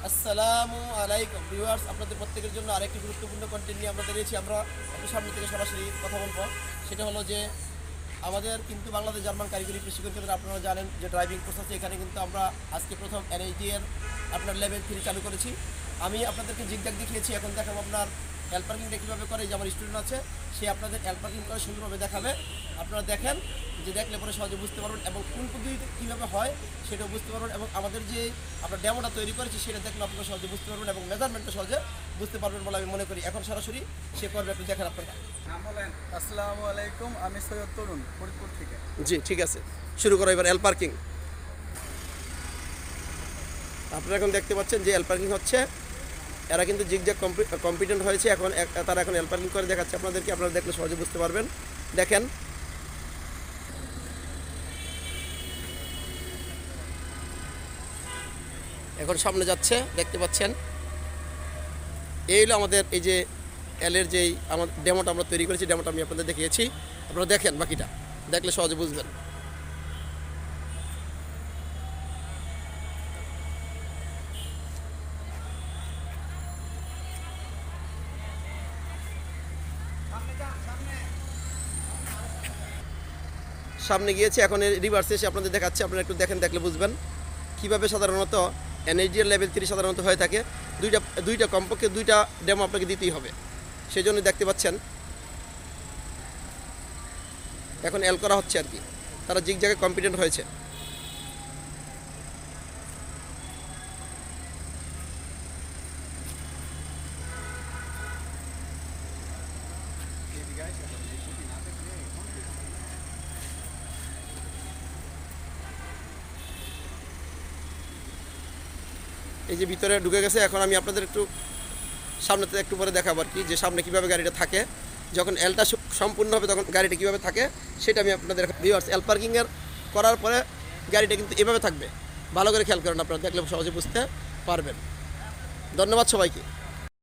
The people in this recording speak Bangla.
আসসালামু আলাইকুম ভিউয়ার্স, আপনাদের প্রত্যেকের জন্য আরেকটি গুরুত্বপূর্ণ কন্টেন্ট নিয়ে আমরা দাঁড়িয়েছি। আমরা আপনার সামনে থেকে সরাসরি কথা বলবো। সেটা হলো যে আমাদের কিন্তু বাংলাদেশ জার্মান কারিগরি প্রশিক্ষণ কেন্দ্রে আপনারা জানেন যে ড্রাইভিং কোর্স আছে। এখানে কিন্তু আমরা আজকে প্রথম এনএইচডি এর আপনার লেভেল 3 চালু করেছি। আমি আপনাদেরকে জিগজ্যাগ দেখিয়েছি, এখন দেখাবো আপনার এল পার্কিংটা কীভাবে করে। যে আমার স্টুডেন্ট আছে, সে আপনাদের এল পার্কিং করে সুন্দরভাবে দেখাবে। আপনারা দেখেন, যে দেখলে পরে সহজে বুঝতে পারবেন এবং কোন পদ্ধতিতে কীভাবে হয় সেটাও বুঝতে পারবেন। এবং আমাদের যে আমরা ডেমোটা তৈরি করেছি সেটা দেখলে আপনারা সহজে বুঝতে পারবেন এবং মেজারমেন্টটা সহজে বুঝতে পারবেন বলে আমি মনে করি। এখন সরাসরি সে করবে, একটু দেখেন আপনারা। আসসালামু আলাইকুম, আমি সৈয়দ তরুণ ফরিদপুর থেকে। জি ঠিক আছে, শুরু করো এবার এল পার্কিং। আপনারা এখন দেখতে পাচ্ছেন যে এল পার্কিং হচ্ছে। এরা কিন্তু জিগজ্যাগ কম্পিটেন্ট হয়েছে। এখন তারা এখন এল পার্কিং করে দেখাচ্ছে আপনাদেরকে। আপনারা দেখলে সহজে বুঝতে পারবেন। দেখেন, এখন সামনে যাচ্ছে, দেখতে পাচ্ছেন। এই হলো আমাদের এই যে এলের যেই আমাদের ডেমোটা আমরা তৈরি করেছি, ডেমোটা আমি আপনাদের দেখিয়েছি। আপনারা দেখেন, বাকিটা দেখলে সহজে বুঝবেন। সামনে গিয়েছে, এখন রিভার্সে এসে আপনাদের দেখাচ্ছে। আপনারা একটু দেখেন, দেখলে বুঝবেন কীভাবে সাধারণত এনএইচডিএর লেভেল 3 সাধারণত হয়ে থাকে। দুইটা কমপক্ষে দুইটা ডেমো আপনাকে দিতেই হবে। সেই জন্য দেখতে পাচ্ছেন এখন এল করা হচ্ছে আর কি। তারা জিগজ্যাগে কম্পিটেন্ট হয়েছে। এই যে ভিতরে ঢুকে গেছে। এখন আমি আপনাদের একটু সামনেতে একটু পরে দেখাবো আর কি, যে সামনে কীভাবে গাড়িটা থাকে। যখন এলটা সম্পূর্ণ হবে তখন গাড়িটা কীভাবে থাকে সেটা আমি আপনাদের ভিউয়ার্স। এল পার্কিংয়ের করার পরে গাড়িটা কিন্তু এভাবে থাকবে। ভালো করে খেয়াল করেন, আপনারা দেখলে সহজে বুঝতে পারবেন। ধন্যবাদ সবাইকে।